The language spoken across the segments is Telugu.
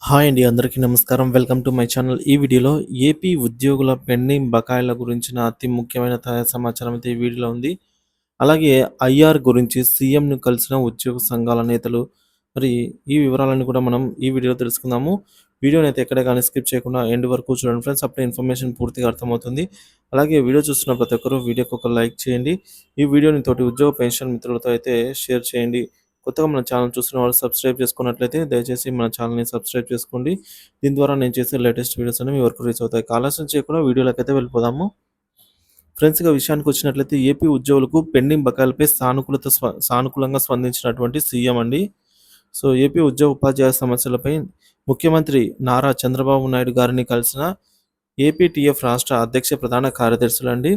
హాయ్ అండి. అందరికీ నమస్కారం. Welcome to my channel. ఈ వీడియోలో ఏపీ ఉద్యోగుల పెండింగ్ బకాయిల గురించిన అతి ముఖ్యమైన తాజా సమాచారం అయితే ఈ వీడియోలో ఉంది. అలాగే ఐఆర్ గురించి సీఎంను కలిసిన ఉద్యోగ సంఘాల నేతలు. మరి ఈ వివరాలన్నీ కూడా మనం ఈ వీడియోలో తెలుసుకుందాము. వీడియోనైతే ఎక్కడ గాని స్కిప్ చేయకుండా ఎండ్ వరకు చూడండి ఫ్రెండ్స్. అప్పుడే ఇన్ఫర్మేషన్ పూర్తిగా అర్థమవుతుంది. అలాగే వీడియో చూస్తున్న ప్రతి ఒక్కరు వీడియోకి ఒక లైక్ చేయండి. ఈ వీడియోని తోటి ఉద్యోగ పెన్షన్ మిత్రులతో అయితే షేర్ చేయండి. కొత్తగా మన ఛానల్ చూస్తున్న వాళ్ళు సబ్స్క్రైబ్ చేసుకున్నట్లయితే దయచేసి మన ఛానల్‌ని సబ్స్క్రైబ్ చేసుకోండి. దీని ద్వారా నేను చేసే లేటెస్ట్ వీడియోస్ అన్ని మీ వరకు రీచ్ అవుతాయి. ఆలస్యం చేయకుండా వీడియోలోకైతే వెళ్ళిపోదాము. ఫ్రెండ్స్ ఇక విషయానికొచ్చినట్లయితే ఏపీ ఉద్యోగులకు పెండింగ్ బకాయిలపై సానుకూలంగా స్పందించినటువంటి సీఎం అండి. సో, ఏపీ ఉద్యోగ ఉపాధ్యాయ సమస్యలపై ముఖ్యమంత్రి నారా చంద్రబాబు నాయుడు గారిని కలిసిన ఏపీటీఎఫ్ రాష్ట్ర అధ్యక్ష ప్రధాన కార్యదర్శులండి.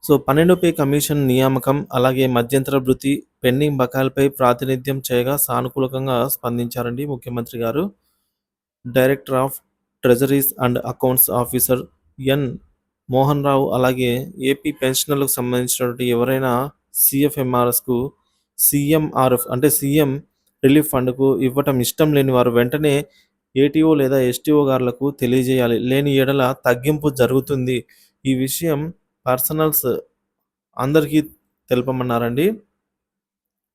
సో, 12 పే కమిషన్ నియామకం, అలాగే మధ్యంతర భృతి, పెండింగ్ బకాయిలపై ప్రాతినిధ్యం చేయగా సానుకూలంగా స్పందించారండి ముఖ్యమంత్రి గారు. Director of treasuries and accounts officer N. Mohan Rao, అలాగే ఏపీ పెన్షనర్లకు సంబంధించినటువంటి ఎవరైనా సీఎఫ్ఎంఆర్ఎస్‌కు సీఎంఆర్ఎఫ్ అంటే సీఎం రిలీఫ్ ఫండ్‌కు ఇవ్వటం ఇష్టం లేని వారు వెంటనే ఏటీఓ లేదా ఎస్టీఓ గారులకు తెలియజేయాలి. లేని యెడల తగ్గింపు జరుగుతుంది. ఈ విషయం పర్సనల్స్ అందరికీ తెలపమన్నారండి.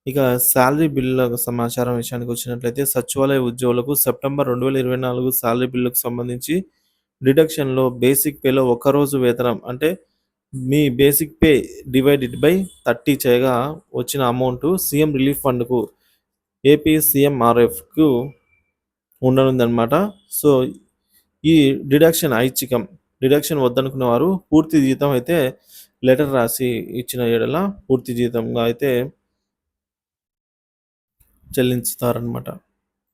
ఇక సాలరీ బిల్లుల సమాచారం విషయానికొచ్చినట్లయితే సచివాలయ ఉద్యోగులకు సెప్టెంబర్ 2024 సాలరీ బిల్లుకు సంబంధించి డిడక్షన్‌లో బేసిక్ పేలో ఒక్కరోజు వేతనం అంటే మీ బేసిక్ పే డివైడెడ్ బై 30 చేయగా వచ్చిన అమౌంట్ సీఎం రిలీఫ్ ఫండ్‌కు ఏపీ సీఎంఆర్ఎఫ్‌కు ఉండనుందనమాట. సో, ఈ డిడక్షన్ ఐచ్ఛికం. డిడక్షన్ వద్దనుకున్న వారు పూర్తి జీతం అయితే లెటర్ రాసి ఇచ్చిన యెడల పూర్తి జీతంగా అయితే చెల్లించుతారనమాట.